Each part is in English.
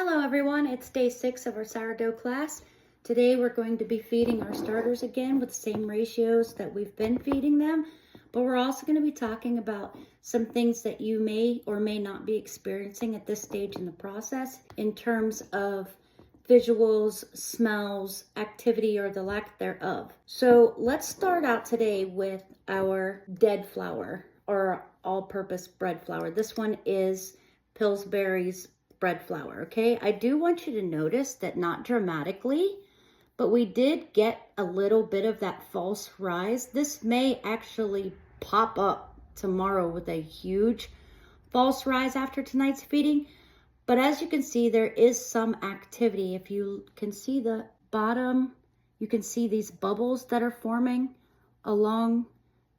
Hello everyone, it's day 6 of our sourdough class. Today we're going to be feeding our starters again with the same ratios that we've been feeding them, but we're also going to be talking about some things that you may or may not be experiencing at this stage in the process in terms of visuals, smells, activity, or the lack thereof. So let's start out today with our dead flour or all-purpose bread flour. This one is Pillsbury's bread flour, okay? I do want you to notice that not dramatically, but we did get a little bit of that false rise. This may actually pop up tomorrow with a huge false rise after tonight's feeding. But as you can see, there is some activity. If you can see the bottom, you can see these bubbles that are forming along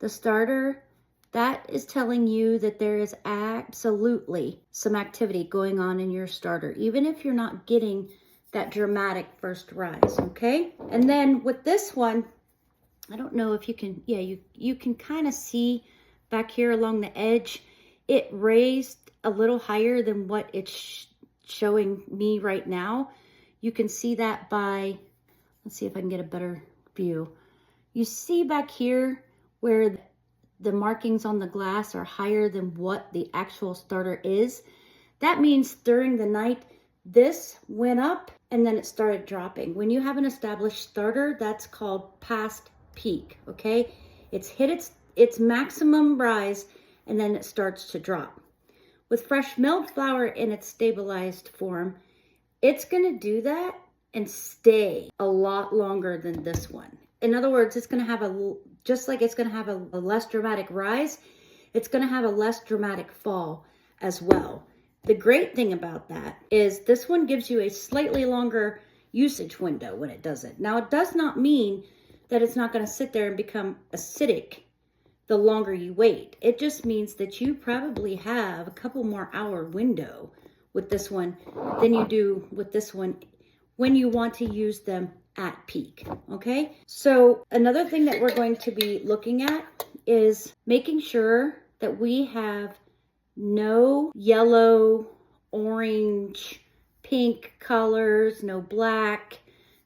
the starter. That is telling you that there is absolutely some activity going on in your starter, even if you're not getting that dramatic first rise, okay? And then with this one, I don't know if you can, you can kind of see back here along the edge, it raised a little higher than what it's showing me right now. You can see that by, let's see if I can get a better view. You see back here where the markings on the glass are higher than what the actual starter is. That means during the night, this went up and then it started dropping. When you have an established starter, that's called past peak, okay? It's hit its maximum rise and then it starts to drop. With fresh milled flour in its stabilized form, it's gonna do that and stay a lot longer than this one. In other words, it's gonna have just like it's gonna have a less dramatic rise, it's gonna have a less dramatic fall as well. The great thing about that is this one gives you a slightly longer usage window when it does it. Now, it does not mean that it's not gonna sit there and become acidic the longer you wait. It just means that you probably have a couple more hour window with this one than you do with this one when you want to use them at peak, okay? So another thing that we're going to be looking at is making sure that we have no yellow, orange, pink colors, no black,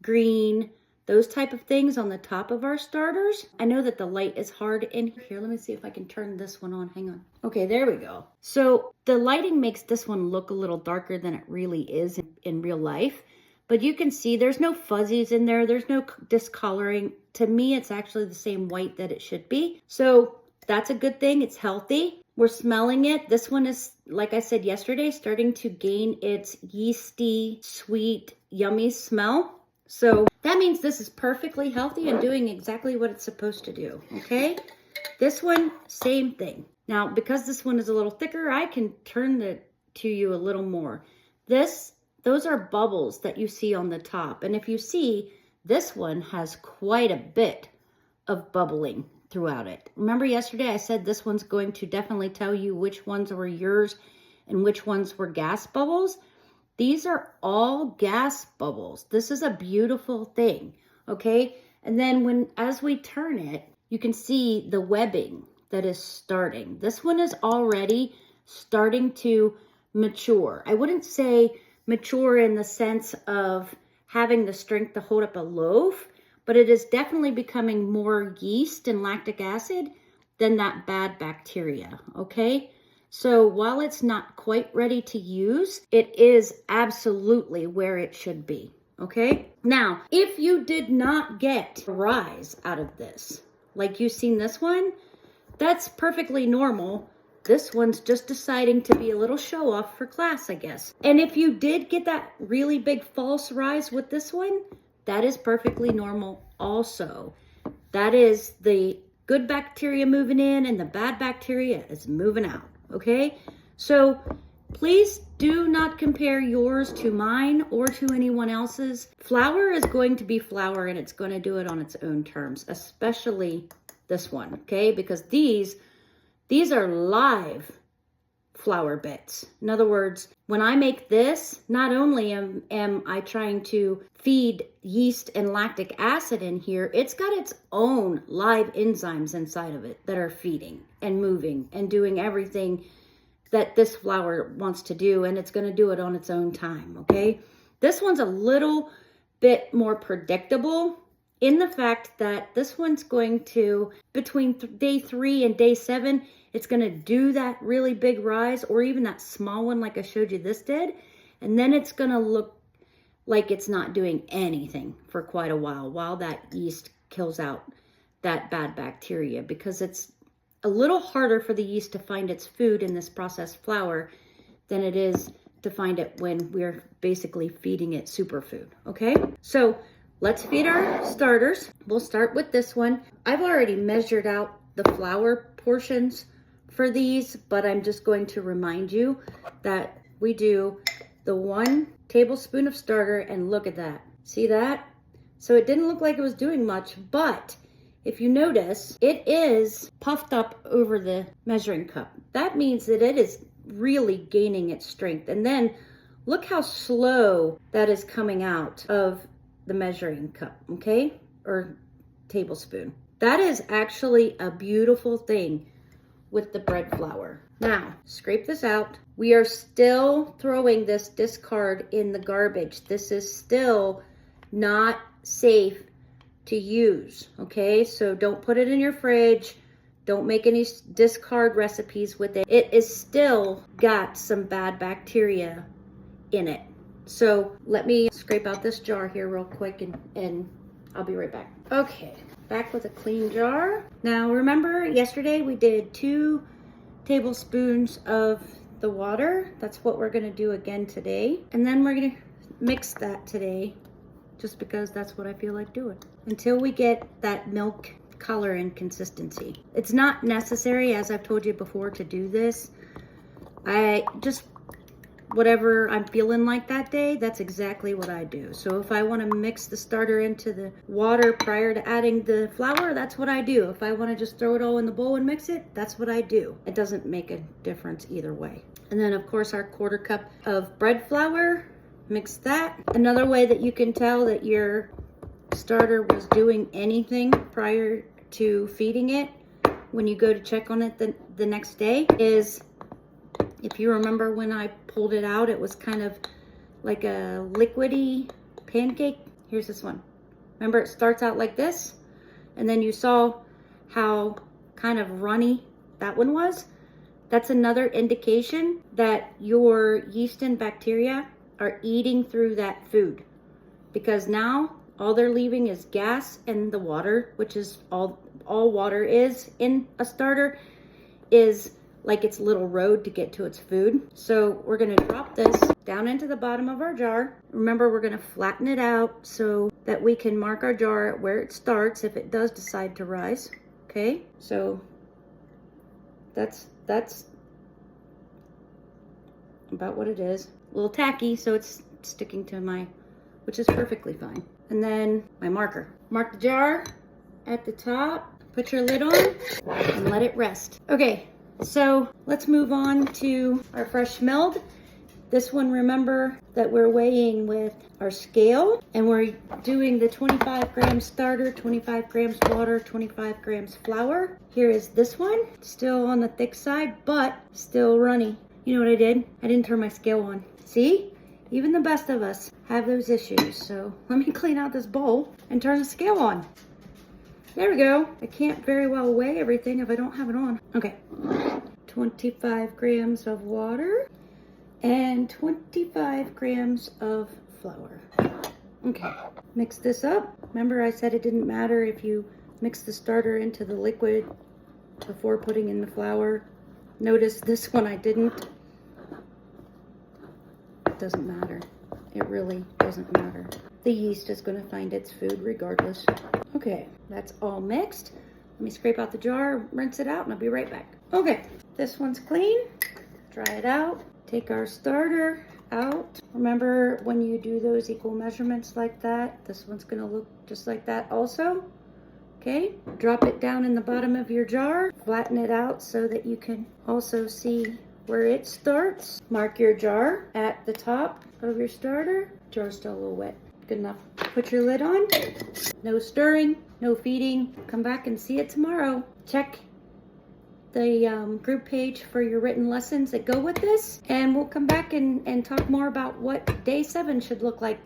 green, those type of things on the top of our starters. I know that the light is hard in here. Let me see if I can turn this one on. Hang on. Okay, there we go. So the lighting makes this one look a little darker than it really is in real life. But you can see there's no fuzzies in there. There's no discoloring. To me, it's actually the same white that it should be. So that's a good thing. It's healthy. We're smelling it. This one is, like I said yesterday, starting to gain its yeasty, sweet, yummy smell. So that means this is perfectly healthy and doing exactly what it's supposed to do, okay? This one, same thing. Now, because this one is a little thicker, I can turn it to you a little more. Those are bubbles that you see on the top. And if you see, this one has quite a bit of bubbling throughout it. Remember yesterday I said this one's going to definitely tell you which ones were yours and which ones were gas bubbles? These are all gas bubbles. This is a beautiful thing, okay? And then as we turn it, you can see the webbing that is starting. This one is already starting to mature. I wouldn't say mature in the sense of having the strength to hold up a loaf, but it is definitely becoming more yeast and lactic acid than that bad bacteria, okay? So while it's not quite ready to use, it is absolutely where it should be, okay? Now, if you did not get a rise out of this, like you've seen this one, that's perfectly normal. This one's just deciding to be a little show off for class, I guess. And if you did get that really big false rise with this one, that is perfectly normal also. That is the good bacteria moving in and the bad bacteria is moving out, okay? So please do not compare yours to mine or to anyone else's. Flour is going to be flour and it's going to do it on its own terms, especially this one, okay? Because these are live flour bits. In other words, when I make this, not only am I trying to feed yeast and lactic acid in here, it's got its own live enzymes inside of it that are feeding and moving and doing everything that this flour wants to do, and it's going to do it on its own time, okay? This one's a little bit more predictable in the fact that this one's going to, between day 3 and day 7, it's going to do that really big rise, or even that small one like I showed you this did. And then it's going to look like it's not doing anything for quite a while that yeast kills out that bad bacteria, because it's a little harder for the yeast to find its food in this processed flour than it is to find it when we're basically feeding it superfood, okay? So let's feed our starters. We'll start with this one. I've already measured out the flour portions for these, but I'm just going to remind you that we do the 1 tablespoon of starter, and look at that. See that? So it didn't look like it was doing much, but if you notice, it is puffed up over the measuring cup. That means that it is really gaining its strength. And then look how slow that is coming out of the measuring cup, okay? Or tablespoon. That is actually a beautiful thing with the bread flour. Now, scrape this out. We are still throwing this discard in the garbage. This is still not safe to use, okay? So don't put it in your fridge. Don't make any discard recipes with it. It is still got some bad bacteria in it. So let me scrape out this jar here real quick, and I'll be right back. Okay, back with a clean jar. Now remember yesterday we did 2 tablespoons of the water. That's what we're gonna do again today. And then we're gonna mix that today, just because that's what I feel like doing, until we get that milk color and consistency. It's not necessary, as I've told you before, to do this. I just, whatever I'm feeling like that day, that's exactly what I do. So if I want to mix the starter into the water prior to adding the flour, that's what I do. If I want to just throw it all in the bowl and mix it, that's what I do. It doesn't make a difference either way. And then of course our 1/4 cup of bread flour, mix that. Another way that you can tell that your starter was doing anything prior to feeding it, when you go to check on it the next day, is if you remember when I pulled it out, it was kind of like a liquidy pancake. Here's this one. Remember, it starts out like this, and then you saw how kind of runny that one was. That's another indication that your yeast and bacteria are eating through that food, because now all they're leaving is gas, and the water, which is all water is in a starter, is like its little road to get to its food. So we're gonna drop this down into the bottom of our jar. Remember, we're gonna flatten it out so that we can mark our jar at where it starts if it does decide to rise, okay? So that's about what it is. A little tacky, so it's sticking to my, which is perfectly fine. And then my marker. Mark the jar at the top, put your lid on, and let it rest. Okay, so let's move on to our fresh milled. This one, remember that we're weighing with our scale, and we're doing the 25 grams starter, 25 grams water, 25 grams flour. Here is this one, still on the thick side, but still runny. You know what I did? I didn't turn my scale on. See? Even the best of us have those issues. So let me clean out this bowl and turn the scale on. There we go. I can't very well weigh everything if I don't have it on. Okay. 25 grams of water and 25 grams of flour. Okay. Mix this up. Remember I said it didn't matter if you mix the starter into the liquid before putting in the flour. Notice this one I didn't. Doesn't matter. It really doesn't matter. The yeast is going to find its food regardless. Okay, that's all mixed. Let me scrape out the jar, rinse it out, and I'll be right back. Okay, this one's clean. Dry it out. Take our starter out. Remember, when you do those equal measurements like that, this one's going to look just like that also. Okay, drop it down in the bottom of your jar. Flatten it out so that you can also see where it starts. Mark your jar at the top of your starter. Jar's still a little wet. Good enough. Put your lid on. No stirring, no feeding. Come back and see it tomorrow. Check the group page for your written lessons that go with this. And we'll come back and talk more about what day 7 should look like